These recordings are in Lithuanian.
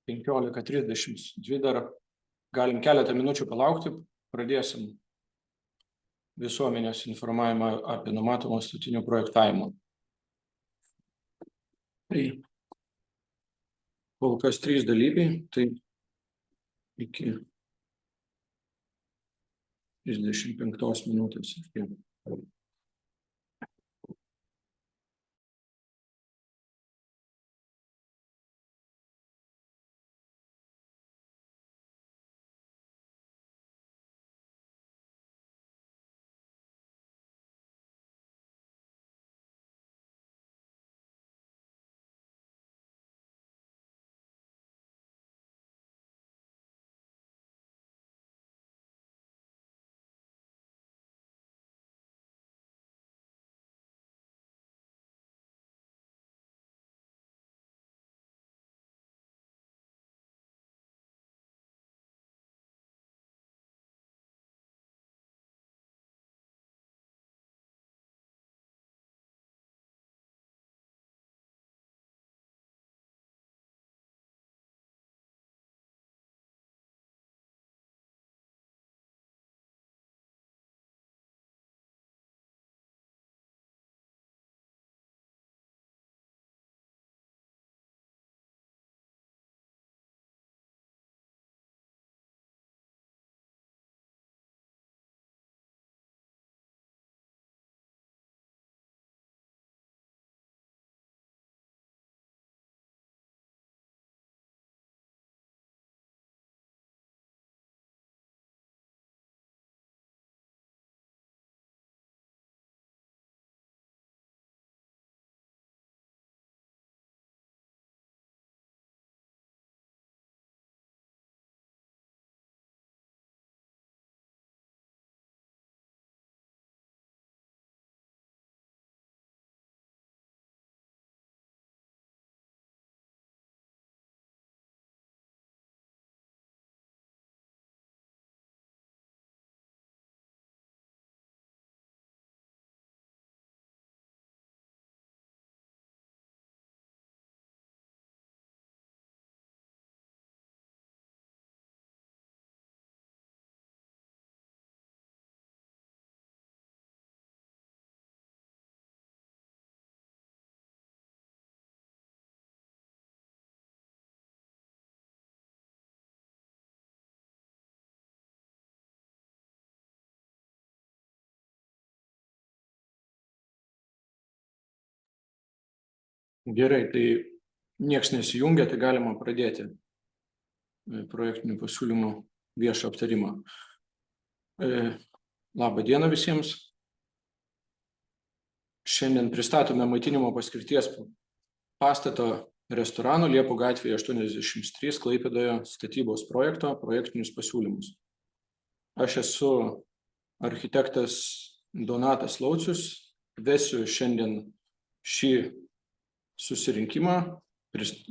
15:32 dar galim keletą minučių palaukti, pradėsim visuomenės informavimą apie numatomą statinių projektavimą. Tai kol kas 3 dalyviai, tai iki 35 minutės. Gerai, tai nieks nesijungia, tai galima pradėti projektinių pasiūlymų viešą aptarimą. Labą dieną visiems. Šiandien pristatome maitinimo paskirties pastato restorano Liepų gatvėje 83 Klaipėdoje statybos projektinius pasiūlymus. Aš esu architektas Donatas Laucius, vesiu šiandien šį susirinkimą,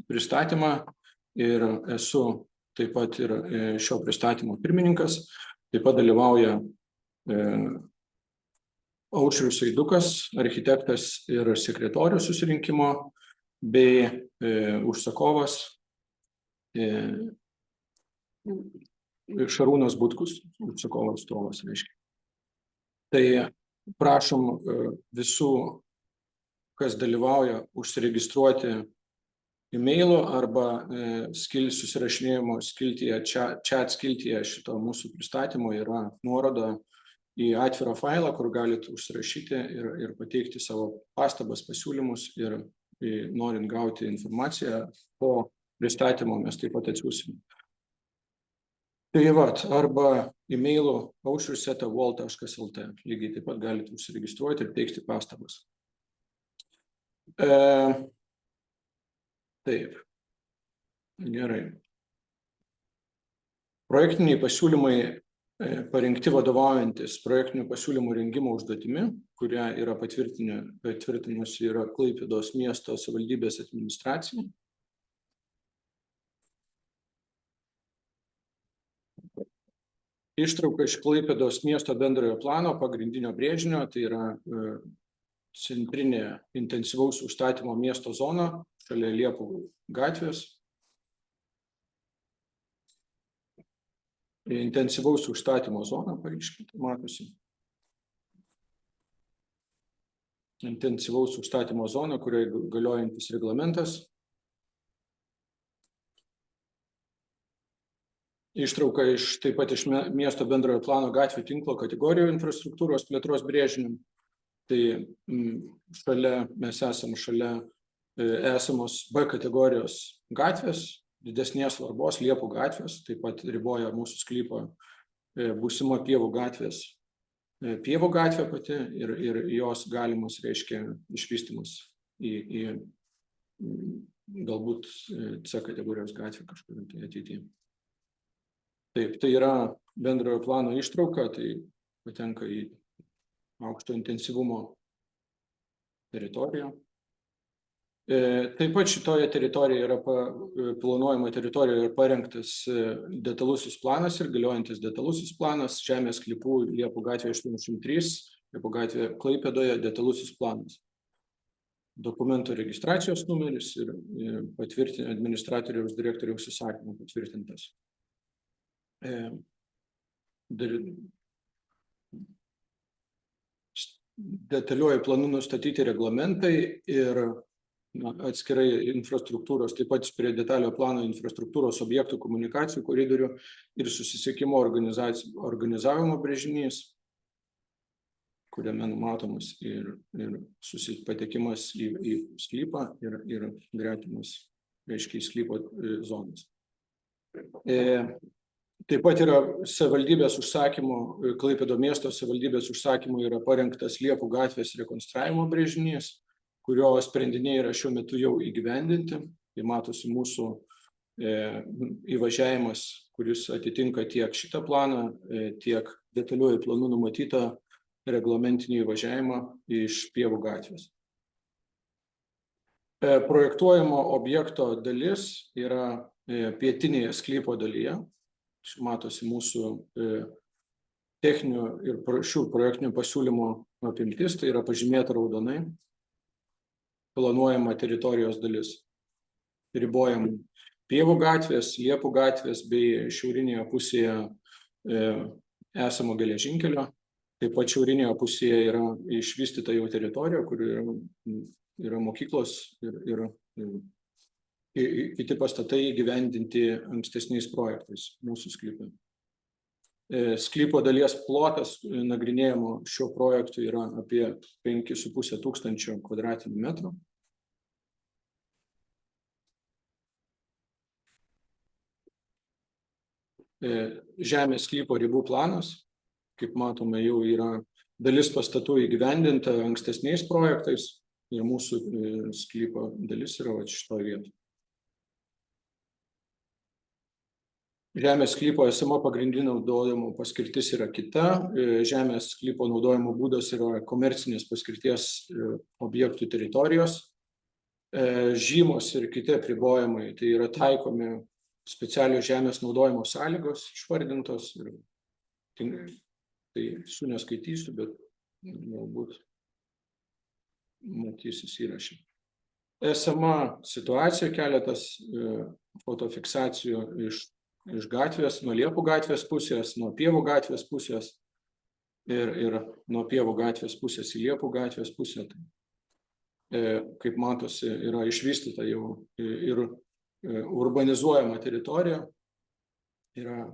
pristatymą ir esu taip pat ir šio pristatymo pirmininkas. Taip pat dalyvauja Aušrius Eidukas, architektas ir sekretorius susirinkimo, bei užsakovas Šarūnas Butkus, užsakovo atstovas, reiškia. Tai prašom visų, kas dalyvauja, užsiregistruoti e-mailu arba susirašinėjimo skiltyje, chat skiltyje šito mūsų pristatymo yra nuoroda į atvirą failą, kur galite užsirašyti ir pateikti savo pastabas, pasiūlymus ir norint gauti informaciją po pristatymo mes taip pat atsiųsime. Tai arba e-mailu aušrius@wall.lt, lygiai taip pat galite užsiregistruoti ir teikti pastabas. Taip, gerai. Projektiniai pasiūlymai parengti vadovaujantis projektinių pasiūlymų rengimo užduotimi, kurią yra patvirtinusi yra Klaipėdos miesto savivaldybės administracija. Ištrauka iš Klaipėdos miesto bendrojo plano pagrindinio brėžinio, tai yra centrinė intensyvaus užstatymo miesto zona šalia Liepų gatvės. intensyvaus užstatymo zona paryškinta, matosi. Intensyvaus užstatymo zona, kurioje galiojantis reglamentas. Ištrauka taip pat iš miesto bendrojo plano gatvių tinklo kategorijų infrastruktūros plėtros brėžinių. Tai mes esame šalia esamos B kategorijos gatvės, didesnės svarbos Liepų gatvės, taip pat riboja mūsų sklypo būsima Pievų gatvės. Pievų gatvė pati ir jos galimas, reiškia, išvystymas į galbūt C kategorijos gatvę kažkur ateityje. Taip, tai yra bendrojo plano ištrauka, tai patenka į aukšto intensyvumo teritoriją. Taip pat šitoje teritorijoje planuojama teritorijoje parengtas detalusis planas ir galiojantis detalusis planas žemės sklypų Liepų gatvė 803, Liepų gatvė Klaipėdoje detalusis planas. Dokumento registracijos numeris ir administratoriaus direktoriaus įsakymu patvirtintas. Detaliuoju planu nustatyti reglamentai ir atskirai infrastruktūros, taip pat prie detaliojo plano infrastruktūros objektų komunikacijų koridorių ir susisiekimo organizavimo brėžinys, kuriame numatomas ir patekimas į sklypą ir gretimas, reiškia, į sklypo zonas. Taip pat yra savivaldybės užsakymu, Klaipėdos miesto savivaldybės užsakymu yra parengtas Liepų gatvės rekonstravimo brėžinys, kurio sprendiniai yra šiuo metu jau įgyvendinti. Tai matosi mūsų įvažiavimas, kuris atitinka tiek šitą planą, tiek detaliuoju planu numatytą reglamentinį įvažiavimą iš Pievų gatvės. Projektuojamo objekto dalis yra pietinėje sklypo dalyje. Matosi mūsų techninių ir šių projektinių pasiūlymų apimtis, tai yra pažymėta raudonai, planuojama teritorijos dalis. Ribojam Pievų gatvės, Liepų gatvės bei šiaurinėje pusėje esamo geležinkelio. Taip pat šiaurinėje pusėje yra išvystyta jau teritorija, kur yra mokyklos ir kiti pastatai įgyvendinti ankstesniais projektais mūsų sklype. Sklypo dalies plotas nagrinėjimo šio projektų yra apie 5,5 tūkstančio kvadratinių metrų. Žemės sklypo ribų planas, kaip matome, jau yra dalis pastatų įgyvendinta ankstesniais projektais ir mūsų sklypo dalis yra šitoje vietoje. Žemės sklypo esama pagrindinė naudojimo paskirtis yra kita. Žemės sklypo naudojimo būdas yra komercinės paskirties objektų teritorijos. Žymos ir kiti apribojimai, tai yra taikomi specialios žemės naudojimo sąlygos išvardintos. Tai neskaitysiu, bet galbūt matysis įrašė. Esama situacija, keletas fotofiksacijų iš gatvės, nuo Liepų gatvės pusės, nuo Pievų gatvės pusės ir nuo Pievų gatvės pusės į Liepų gatvės pusę. Kaip matosi, yra išvystyta jau ir urbanizuojama teritorija, yra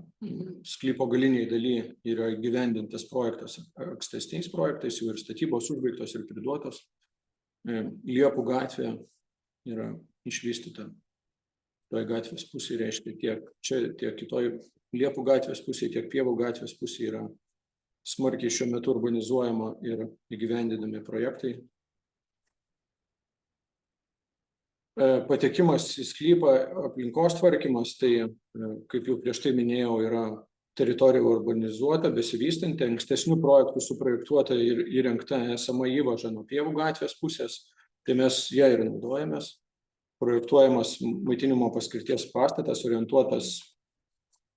sklypo galiniai daly, yra gyvendintas projektas ankstesniais projektais, jau ir statybos užbaigtos ir priduotos. Liepų gatvė yra išvystyta. Toj gatvės pusėje, reiškia, tiek čia, tiek kitoj Liepų gatvės pusėje, tiek Pievų gatvės pusėje yra smarkiai šiuo metu urbanizuojama ir įgyvendinami projektai. Patekimas į sklypą, aplinkos tvarkymas, tai, kaip jau prieš tai minėjau, yra teritorija urbanizuota, besivystanti, ankstesnių projektų suprojektuota ir įrengta esama įvaža nuo Pievų gatvės pusės, tai mes ją ir naudojamės. Projektuojamas maitinimo paskirties pastatas, orientuotas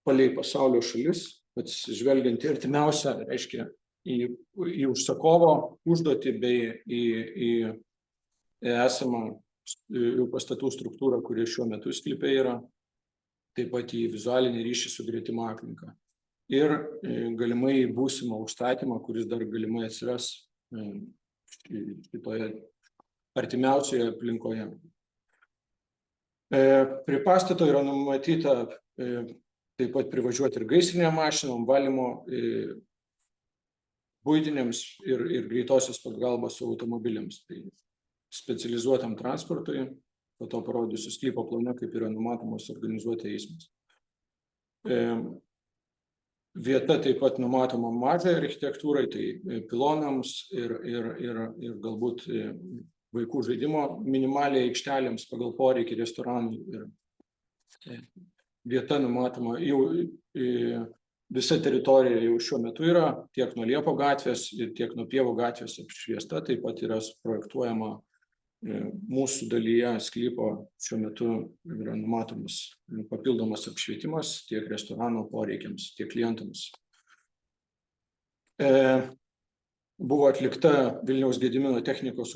palei pasaulio šalis, atsižvelgiant į artimiausią, reiškia, į užsakovo užduotį bei į esamą pastatų struktūrą, kuri šiuo metu sklype yra, taip pat į vizualinį ryšį su gretima aplinka. ir galimai būsimą užstatymą, kuris dar galimai atsiras šitoje artimiausioje aplinkoje. Prie pastato yra numatyta taip pat privažiuoti ir gaisrinėm mašinom, valymo, buitiniams ir greitosios pagalbos automobiliams. Tai specializuotam transportui, po to parodysiu sklypo plane, kaip yra numatomos organizuoti eismas. Vieta taip pat numatoma mažai architektūrai, tai pilonams ir galbūt vaikų žaidimo minimaliai aikštelėms pagal poreikį restoranų. Vieta numatoma jau visa teritorija jau šiuo metu yra tiek nuo Liepo gatvės ir tiek nuo Pievų gatvės apšviesta, taip pat yra projektuojama mūsų dalyje sklypo šiuo metu yra numatomas papildomas apšvietimas tiek restorano poreikiams, tiek klientams. Buvo atlikta Vilniaus Gedimino technikos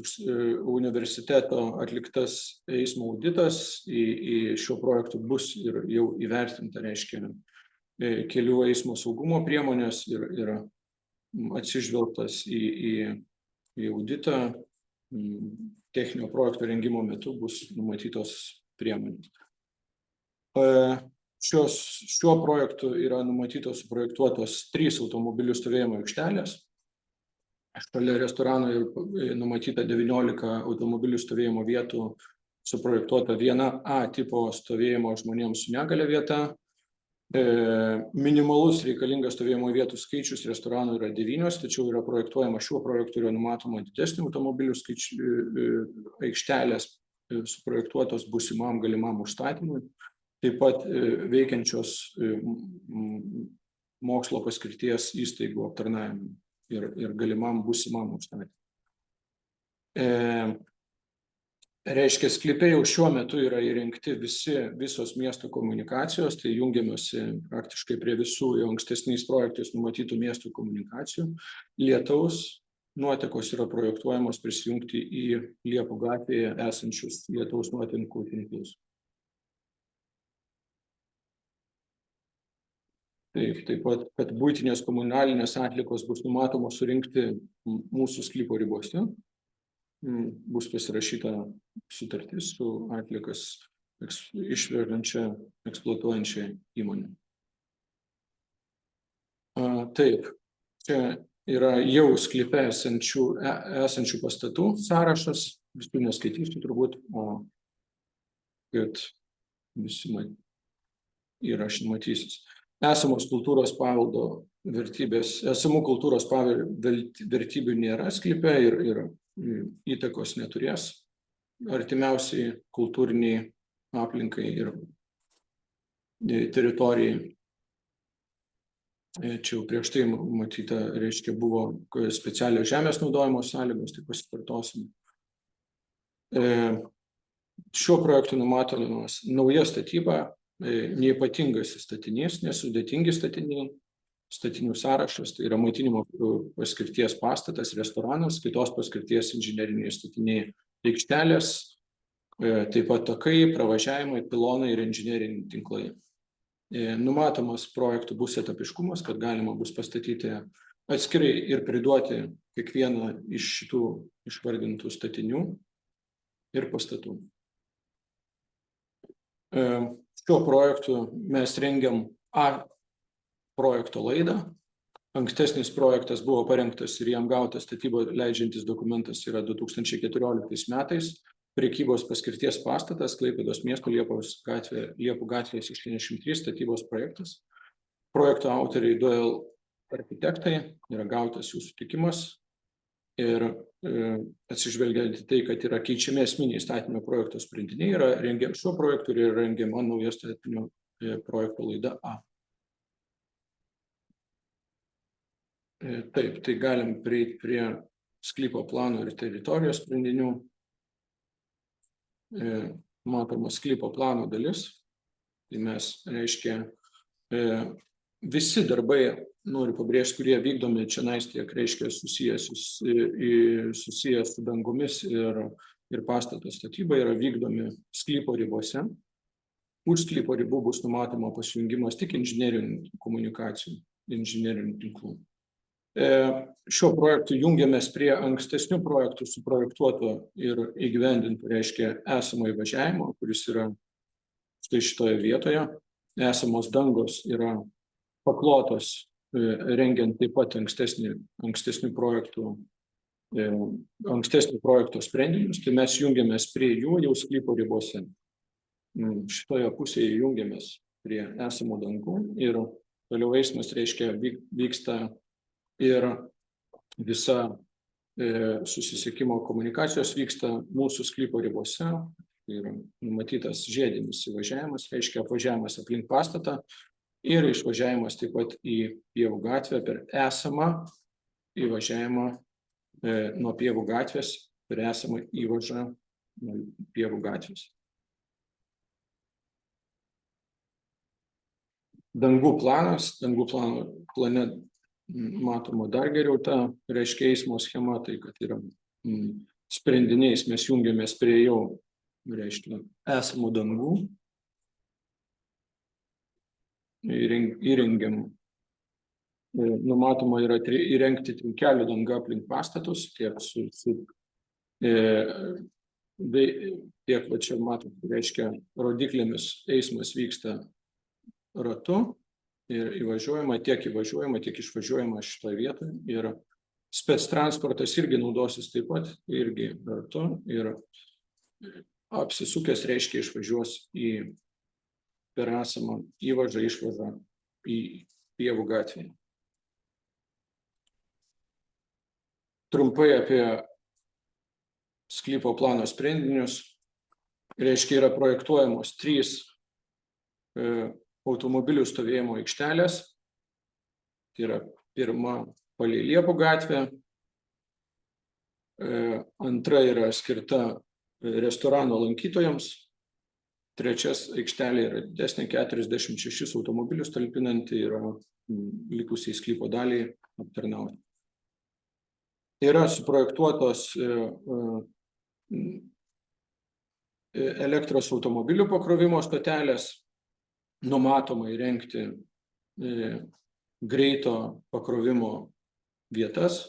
universiteto atliktas eismo auditas, į šio projektų bus ir jau įvertinta, reiškia, kelių eismo saugumo priemonės ir atsižvelgtas į auditą. Techninio projekto rengimo metu bus numatytos priemonės. Šiuo projektu yra numatytos suprojektuotos 3 automobilių stovėjimo aikštelės. Šalia restorano numatyta 19 automobilių stovėjimo vietų, suprojektuota 1A tipo stovėjimo žmonėms su negalia vieta. Minimalus reikalingas stovėjimo vietų skaičius restoranų yra 9, tačiau yra projektuojama šiuo projektu yra numatoma didesnių automobilių aikštelės suprojektuotos būsimam galimam užstatymui, taip pat veikiančios mokslo paskirties įstaigų aptarnavimui ir galimam būsimam užstatymui. Reiškia, sklype jau šiuo metu yra įrengti visos miesto komunikacijos, tai jungiamasi praktiškai prie visų jau ankstesniais projektais numatytų miestų komunikacijų. Lietaus nuotekos yra projektuojamos prisijungti į Liepų gatvėje esančius lietaus nuotekų tinklus. Taip pat, kad buitinės komunalinės atliekos bus numatomos surinkti mūsų sklypo ribose. Bus pasirašyta sutartis su atliekas išvežančia, eksploatuojančia įmonė. Taip, čia yra jau sklype esančių pastatų sąrašas, visų neskaitysiu turbūt, o kad visi matysis. Esamų kultūros paveldo vertybių nėra sklype ir įtakos neturės artimiausiai kultūriniai aplinkai ir teritorijai. Čia jau prieš tai matyta, reiškia, buvo specialios žemės naudojimo sąlygos, tai pasikartosim. Šiuo projektu numatomas nauja statyba, neypatingas statinys, nesudėtingi statiniai. Statinių sąrašas, tai yra maitinimo paskirties pastatas, restoranas, kitos paskirties inžineriniai statiniai, aikštelės, taip pat takai, pravažiavimai, pilonai ir inžineriniai tinklai. Numatomas projektų bus etapiškumas, kad galima bus pastatyti atskirai ir priduoti kiekvieną iš šitų išvardintų statinių ir pastatų. Šiuo projektu mes rengiam A projekto laidą. Ankstesnis projektas buvo parengtas ir jam gautas statybą leidžiantis dokumentas yra 2014 metais. Prekybos paskirties pastatas, Klaipėdos miesto Liepų gatvės 63 statybos projektas. Projekto autoriai Doyle architektai, yra gautas jų sutikimas ir atsižvelgiant į tai, kad yra keičiami esminiai statinio projekto sprendiniai, yra rengiam šiuo projektu ir yra rengiama nauja statinio projekto laida A. Taip, tai galim prieiti prie sklypo plano ir teritorijos sprendinių. Matoma sklypo plano dalis. Tai mes, reiškia, visi darbai, noriu pabrėžti, kurie vykdomi čia tiek, reiškia, susijęs su dangomis ir pastato statyba yra vykdomi sklypo ribose. Už sklypo ribų bus numatoma pasijungimas tik inžinerinių komunikacijų. inžinerinių tinklų. Šiuo projektu jungiamės prie ankstesnių projektų suprojektuoto ir įgyvendintų, reiškia, esamo įvažiavimo, kuris yra štai šitoje vietoje. Esamos dangos yra paklotos, rengiant taip pat ankstesnių projekto sprendinius, tai mes jungiamės prie jų jau sklypo ribose. Šitoje pusėje jungiamės prie esamų dangų ir toliau eismas, reiškia, vyksta ir visa susisiekimo komunikacijos vyksta mūsų sklypo ribose. Ir numatytas žiedinis įvažiavimas, reiškia apvažiavimas aplink pastatą ir išvažiavimas taip pat į Pievų gatvę per esamą įvažiavimą nuo Pievų gatvės per esamą įvažą Pievų gatvės. Dangų plane matoma dar geriau ta, reiškia, eismo schema, tai kad yra sprendiniais mes jungiamės prie jau, reiškia, esamų dangų, įrengiam, numatoma yra įrengti trinkelių dangą aplink pastatus, tiek va čia matom, reiškia, rodiklėmis eismas vyksta ratu ir įvažiuojama, tiek išvažiuojama šitoje vietoje. Ir spec transportas irgi naudosis taip pat, irgi ratu ir apsisukęs, reiškia, išvažiuos per esamą įvažą, išvažą į Pievų gatvę. Trumpai apie sklypo plano sprendinius. Reiškia, yra projektuojamos 3 automobilių stovėjimo aikštelės. Tai yra pirma palei Liepų gatvę, antra yra skirta restorano lankytojams, trečias aikštelė yra didesnė, 46 automobilius talpinanti, yra likusiai sklypo daliai aptarnauti. Yra suprojektuotos elektros automobilių pakrovimo stotelės, numatoma įrengti greito pakrovimo vietas.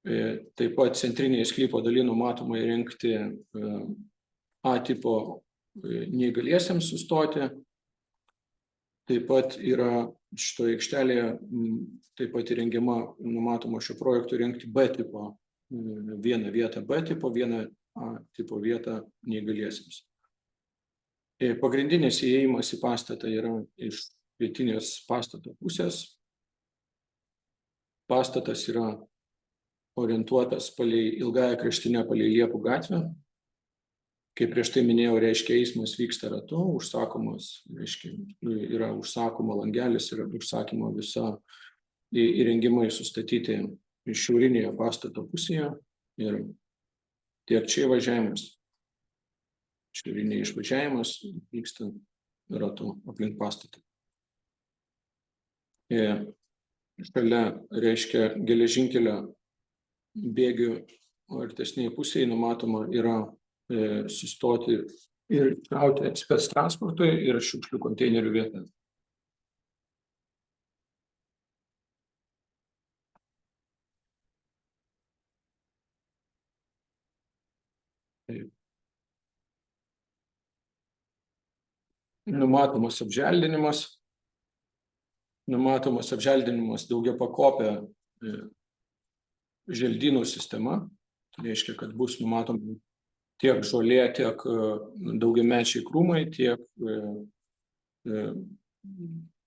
Taip pat centrinėje sklypo dalyje numatoma įrengti A tipo neįgaliesiems sustoti. Taip pat yra šitoje aikštelėje taip pat įrengiama, numatoma šio projekto įrengti B tipo, vieną vietą B tipo, vieną A tipo vietą neįgaliesiems. Pagrindinis įėjimas į pastatą yra iš pietinės pastato pusės. Pastatas yra orientuotas ilgąją kraštinę palei Liepų gatvę. Kaip prieš tai minėjau, reiškia, eismas vyksta ratu, yra užsakoma langelis, yra užsakymo visa įrengimai sustatyti šiaurinėje pastato pusėje ir tiek čia įvažiavimas. Šiaurinėje išvažiavimas vyksta ratu aplink pastatą. Šalia, reiškia, geležinkelio bėgių artesnėje pusėje numatoma yra sustoti ir gauti spec transportui ir šiukšlių konteinerių vietą. Numatomas apželdinimas daugiapakopė želdynų sistema. Tai reiškia, kad bus numatoma tiek žolė, tiek daugiamečiai krūmai, tiek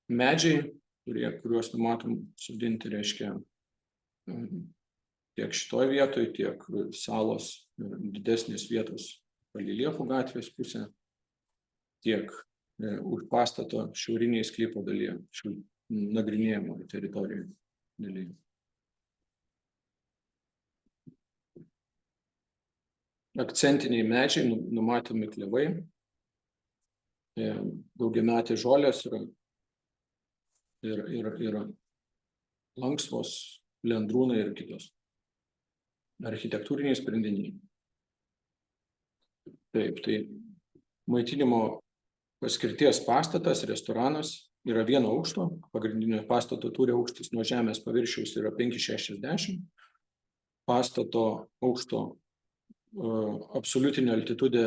medžiai, kuriuos numatom sodinti, reiškia, tiek šitoje vietoje, tiek salos didesnės vietos palei Liepų gatvės pusę, tiek už pastato šiaurinėje sklypo dalyje, nagrinėjimo teritorijoje dalyje. Akcentiniai medžiai, numatomi klevai, daugiametės žolės ir lanksvos, lendrūnai ir kitos architektūriniai sprendiniai. Taip, tai maitinimo paskirties pastatas, restoranas, yra vieno aukšto, pagrindinio pastato tūrio aukštis nuo žemės paviršiaus yra 5,60, pastato aukšto absoliutinė altitudė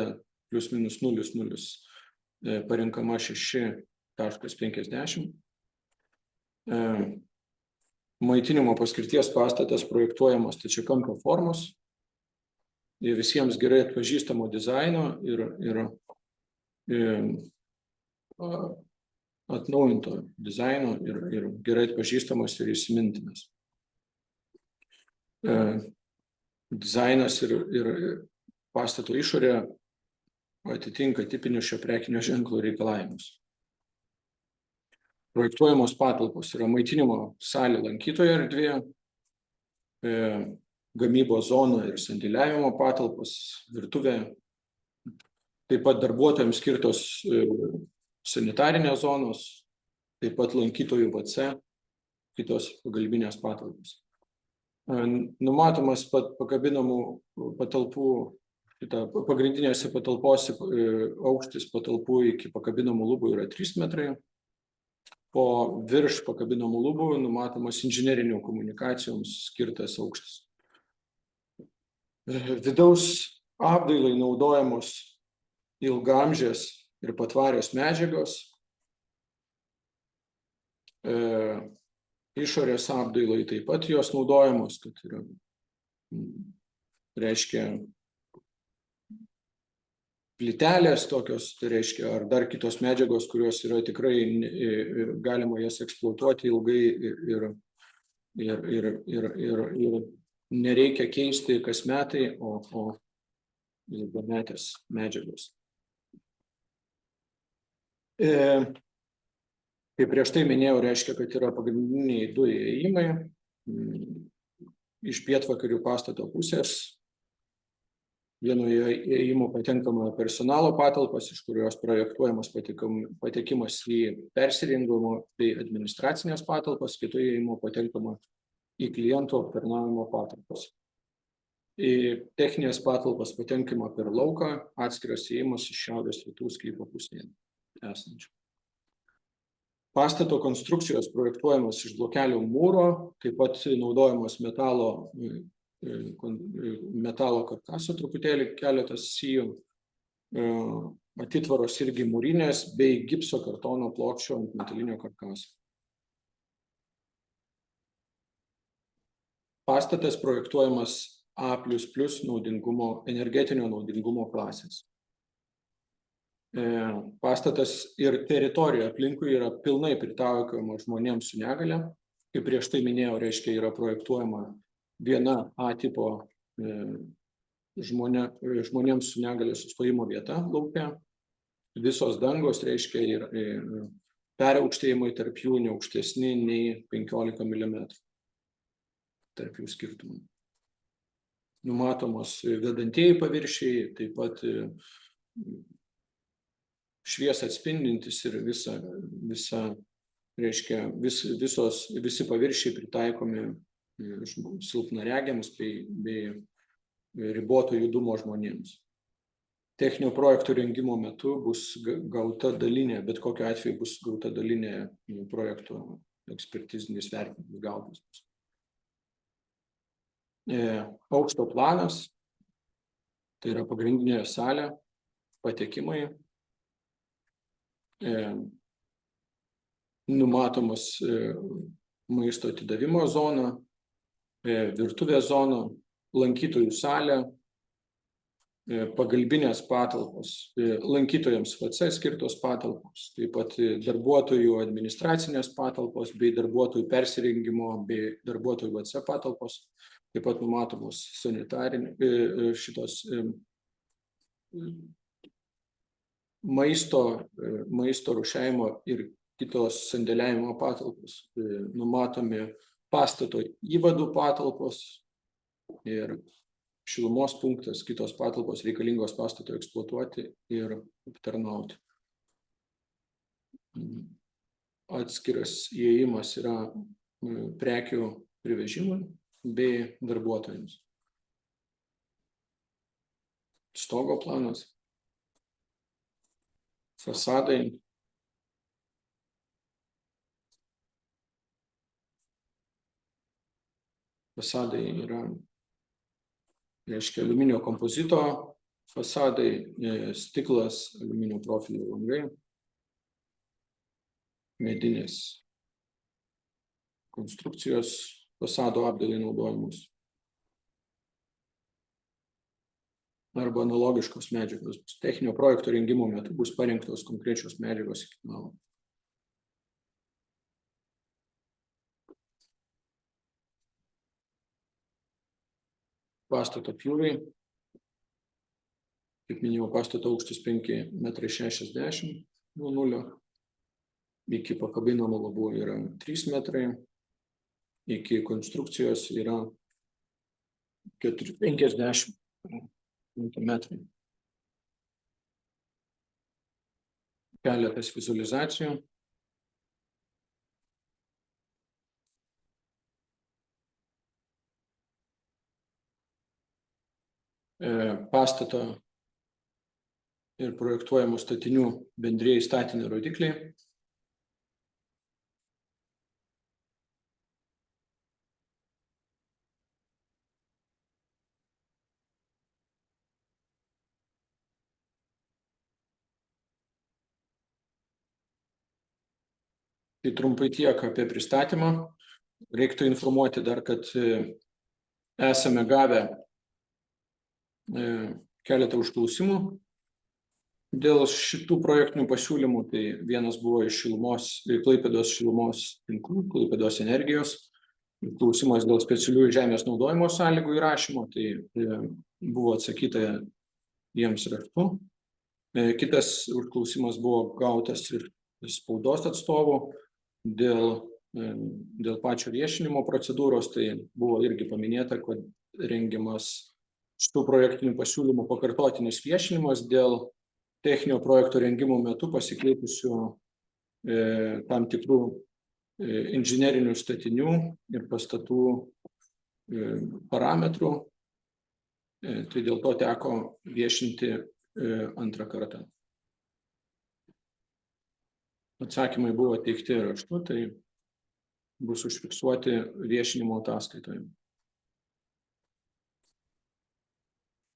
plius minus 0,0 parinkama 6,50. Maitinimo paskirties pastatas projektuojamas stačiakampio formos, visiems gerai atpažįstamo dizaino ir atnaujinto dizaino ir gerai atpažįstamas ir įsimintinas. Dizainas ir pastato išorė atitinka tipinių šio prekinio ženklo reikalavimus. Projektuojamos patalpos yra maitinimo salė lankytojo erdvė, gamybos zona ir sandėliavimo patalpos, virtuvė, taip pat darbuotojams skirtos sanitarinės zonos, taip pat lankytojų WC, kitos pagalbinės patalpos. Numatomas pakabinamų patalpų, pagrindinėse patalpose aukštis patalpų iki pakabinamų lubų yra 3 metrai, po virš pakabinamų lubų numatomas inžinerinių komunikacijoms skirtas aukštis. Vidaus apdailai naudojamos ilgaamžės ir patvarios medžiagos, išorės apdailai taip pat jos naudojamos, kad yra, reiškia, plytelės tokios, tai reiškia, ar dar kitos medžiagos, kurios yra tikrai galima jas eksploatuoti ilgai ir nereikia keisti kas metai, o ilgametės medžiagos. Kaip prieš tai minėjau, reiškia, kad yra pagrindiniai 2 įėjimai iš pietvakarių pastato pusės. Vienoje įėjimo patenkama personalo patalpas, iš kurios projektuojamas patekimas į persirengimo bei administracinės patalpas, kitoje įėjimo patenkama į klientų aptarnavimo patalpas. Į techninės patalpas patenkama per lauką, atskiras įėjimas iš šiaurės rytų sklypo pusėje esančių. Pastato konstrukcijos projektuojamas iš blokelių mūro, taip pat naudojamos metalo karkaso truputėlį keletas sijų, atitvaros irgi mūrinės bei gipso kartono plokščio ant metalinio karkaso. Pastatas projektuojamas A++ energetinio naudingumo klasės. Pastatas ir teritorija aplinkui yra pilnai pritaikoma žmonėms su negalia. Kaip prieš tai minėjau, reiškia, yra projektuojama viena A tipo žmonėms su negalia sustojimo vieta lauke. Visos dangos, reiškia, ir peraukštėjimai tarp jų neaukštesni nei 15 mm. Tarp jų skirtumų. Numatomos vedantieji paviršiai, taip pat šviesą atspindintis ir visi paviršiai pritaikomi silpnaregiams bei riboto judumo žmonėms. Techninio projekto rengimo metu bus gauta dalinė, bet kokiu atveju bus gauta dalinė projekto ekspertizinis vertinimas gautas. Aukšto planas, tai yra pagrindinė salė, patekimai, numatomas maisto atidavimo zona, virtuvės zona, lankytojų salė, pagalbinės patalpos, lankytojams WC skirtos patalpos, taip pat darbuotojų administracinės patalpos bei darbuotojų persirengimo bei darbuotojų WC patalpos, taip pat numatomos maisto rūšiavimo ir kitos sandėliavimo patalpos, numatomi pastato įvadų patalpos ir šilumos punktas, kitos patalpos reikalingos pastato eksploatuoti ir aptarnauti. Atskiras įėjimas yra prekių privežimui bei darbuotojams. Stogo planas, fasadai, fasadai yra, reiškia, aliuminio kompozito fasadai, stiklas, aliuminio profilio langai, medinės konstrukcijos fasado apdailai naudojamos arba analogiškos medžiagos. Techninio projekto rengimo metu bus parinktos konkrečios medžiagos iki galo. Pastato pjūviai. Kaip minėjau, pastato aukštis 5,60 m nuo nulio. Iki pakabinamo lubų yra 3 metrai. Iki konstrukcijos yra 50 centimetrai. Keletas vizualizacijų. Pastato ir projektuojamų statinių bendrieji statinių rodikliai. Tai trumpai tiek apie pristatymą. Reiktų informuoti dar, kad esame gavę keletą užklausimų dėl šitų projektinių pasiūlymų. Tai vienas buvo iš Klaipėdos šilumos tinklų, Klaipėdos energijos. Klausimas dėl specialiųjų žemės naudojimo sąlygų įrašymo. Tai buvo atsakyta jiems raštu. Kitas užklausimas buvo gautas ir spaudos atstovų dėl pačio viešinimo procedūros. Tai buvo irgi paminėta, kad rengiamas šitų projektinių pasiūlymų pakartotinis viešinimas dėl techninio projekto rengimo metu pasikeitusių tam tikrų inžinerinių statinių ir pastatų parametrų. Tai dėl to teko viešinti antrą kartą. Atsakymai buvo teikti raštu, tai bus užfiksuoti viešinimo ataskaitoje.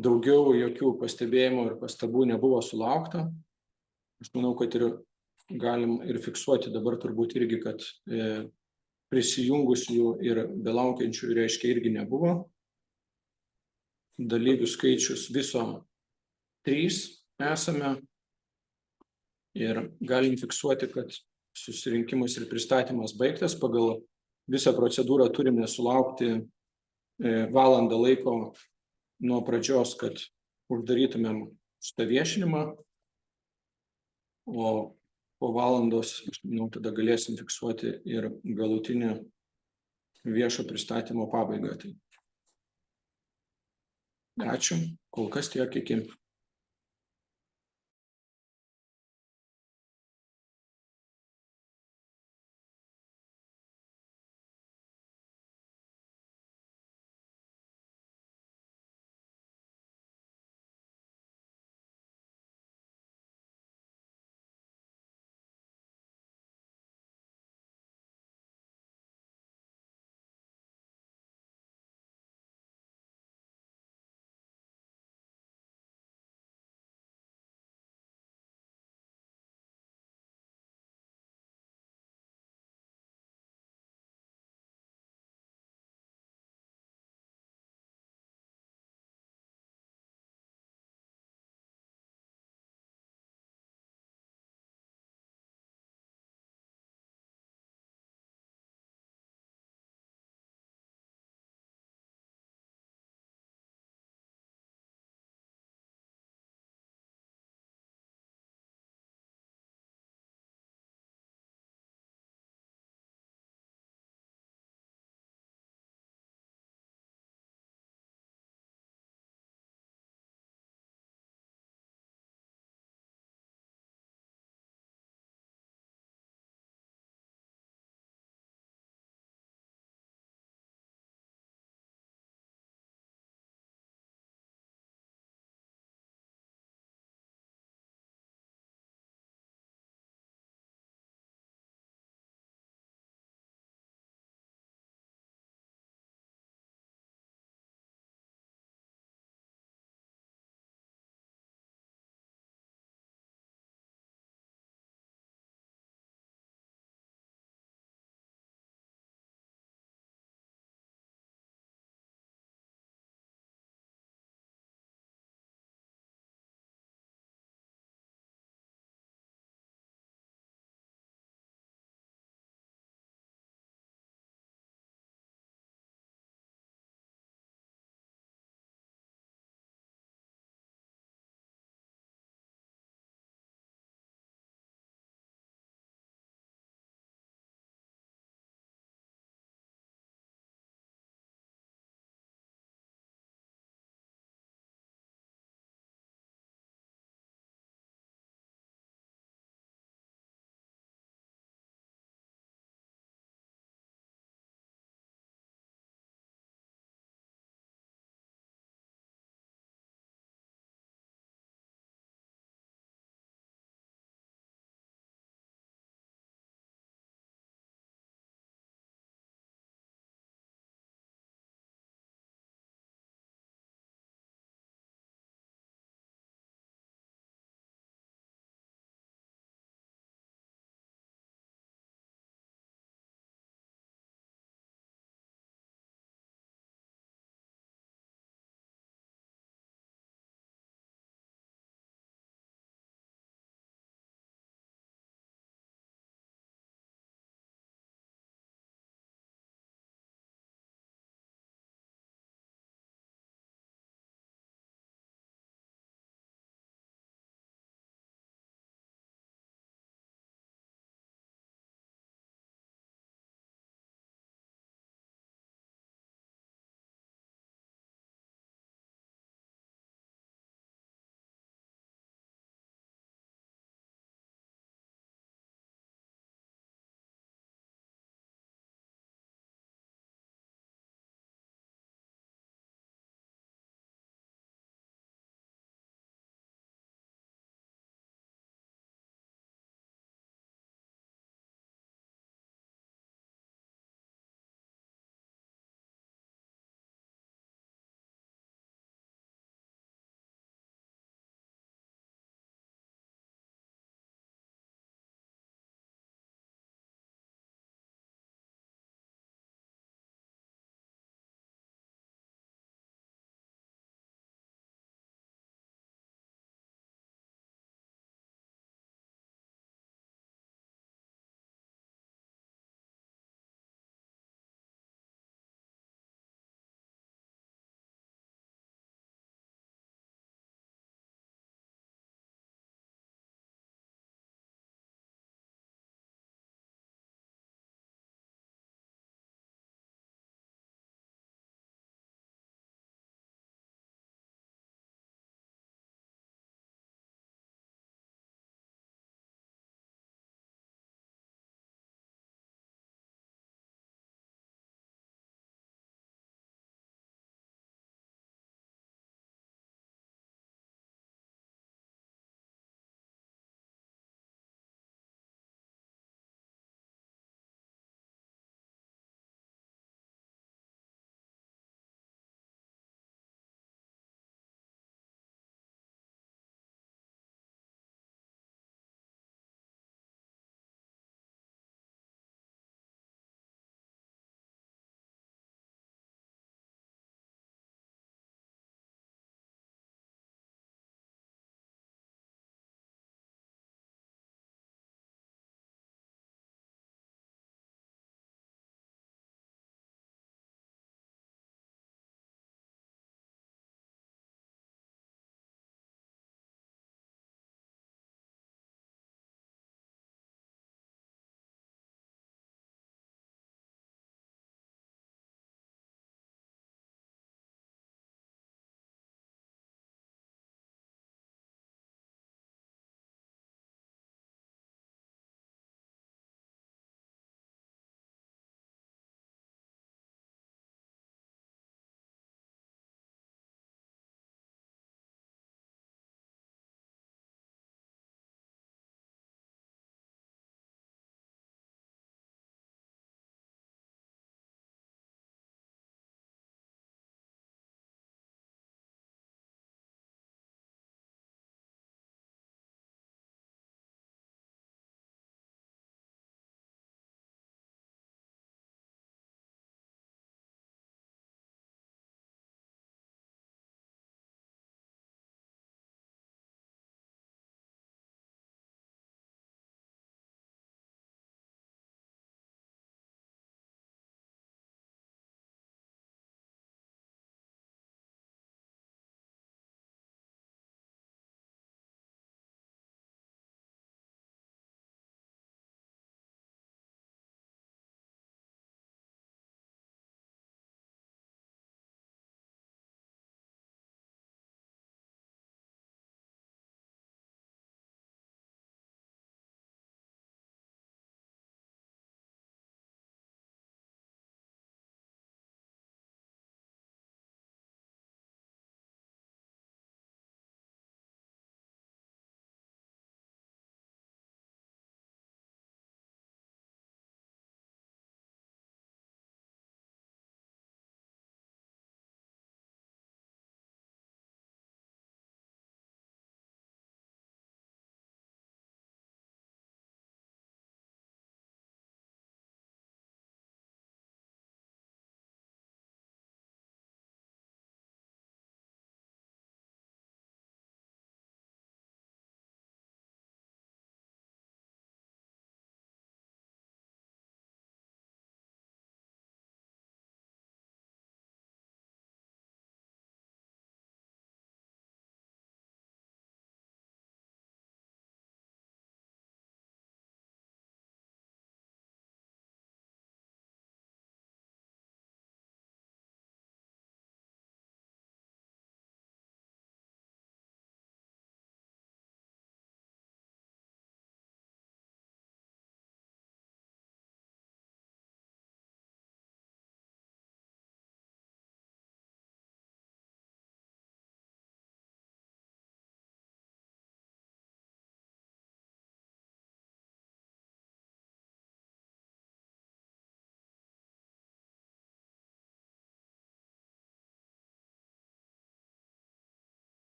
Daugiau jokių pastebėjimų ir pastabų nebuvo sulaukta. Aš manau, kad galim ir fiksuoti dabar turbūt irgi, kad prisijungusių ir belaukiančių reiškia irgi nebuvo. Dalyvių skaičius viso 3 esame ir galim fiksuoti, kad susirinkimas ir pristatymas baigtas. Pagal visą procedūrą turime sulaukti valandą laiko nuo pradžios, kad uždarytumėm šitą viešinimą, o po valandos, tada galėsim fiksuoti ir galutinį viešo pristatymo pabaigą. Tai ačiū, kol kas tiek, iki.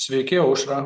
Sveiki, Aušra.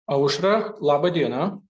Aušra, laba diena.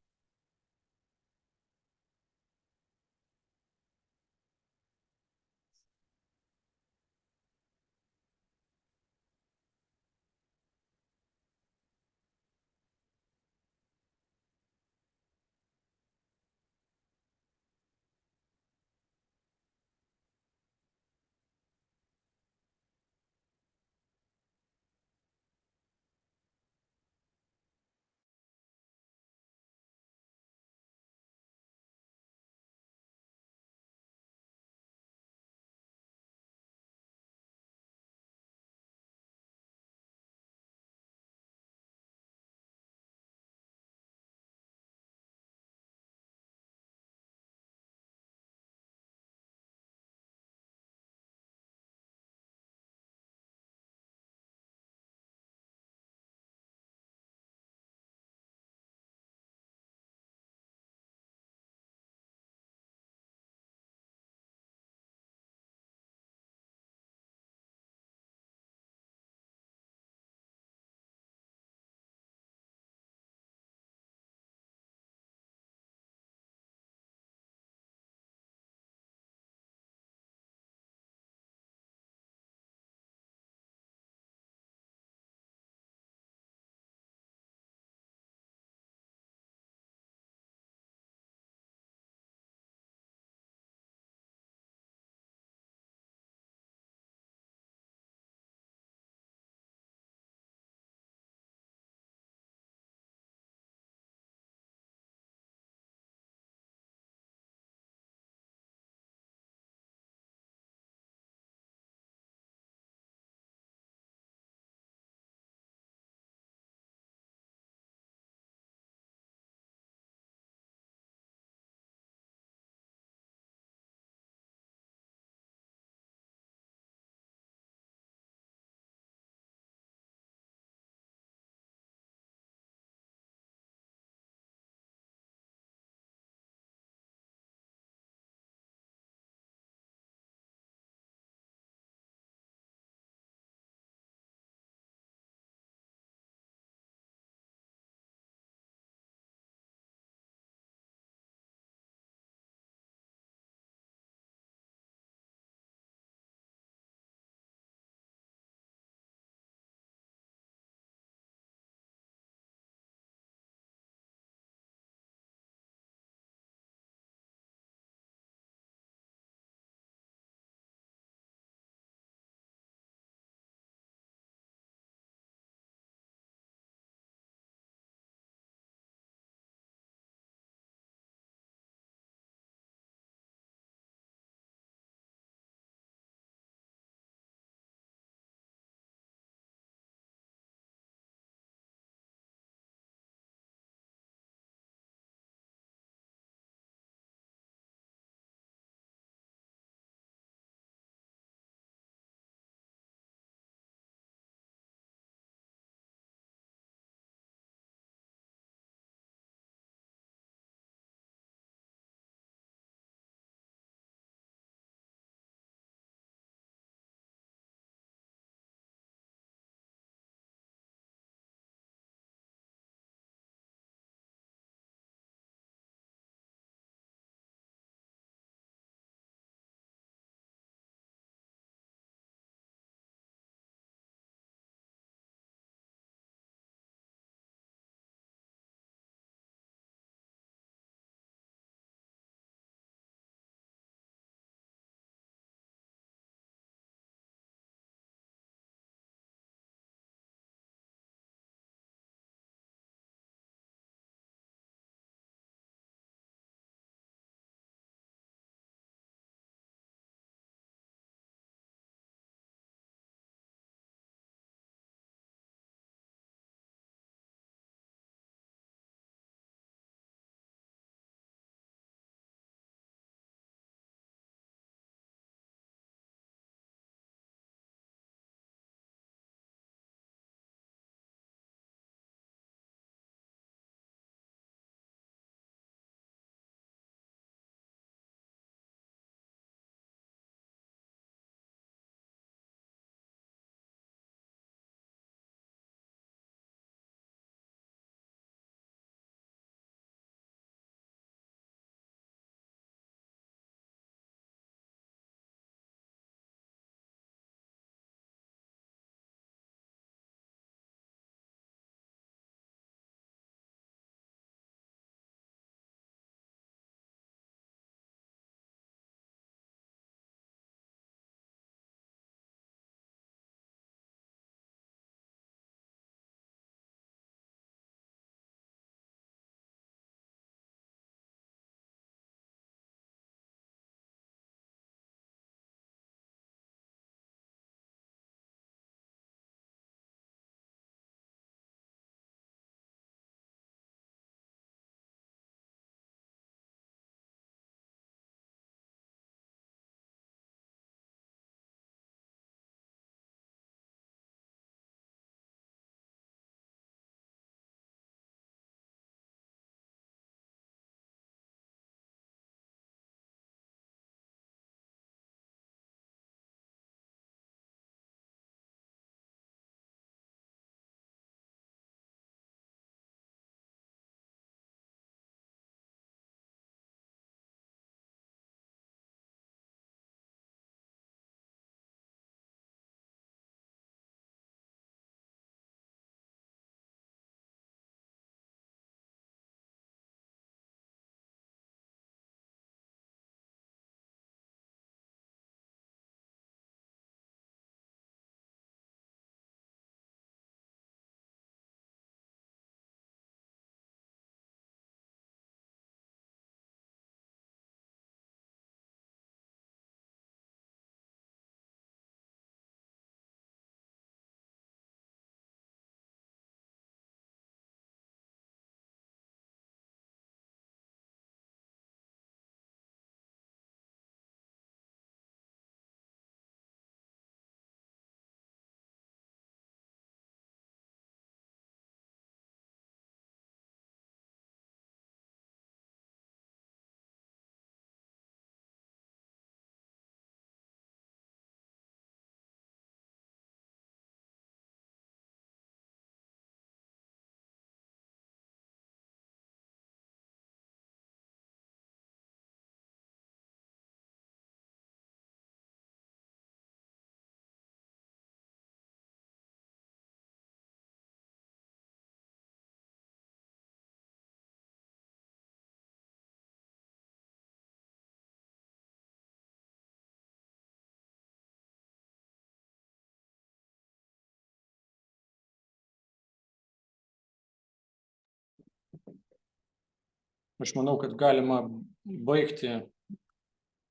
aš manau, kad galima baigti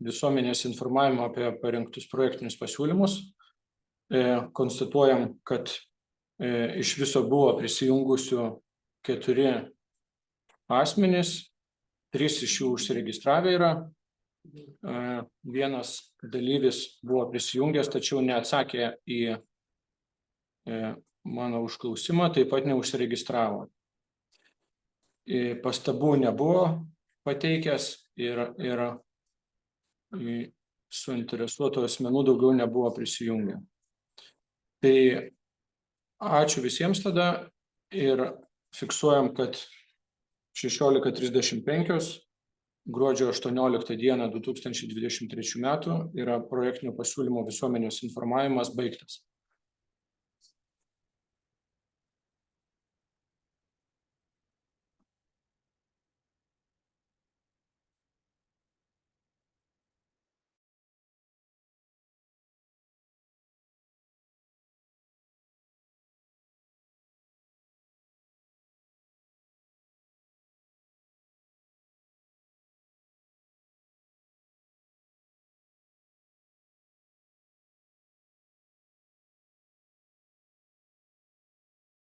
visuomenės informavimą apie parengtus projektinius pasiūlymus. Konstatuojam, kad iš viso buvo prisijungusių 4 asmenys, 3 iš jų užsiregistravę yra. Vienas dalyvis buvo prisijungęs, tačiau neatsakė į mano užklausimą, taip pat neužsiregistravo. Pastabų nebuvo pateikęs ir suinteresuotų asmenų daugiau nebuvo prisijungę. Tai ačiū visiems tada ir fiksuojam, kad 16:35 gruodžio 18 dieną 2023 metų yra projektinio pasiūlymo visuomenės informavimas baigtas.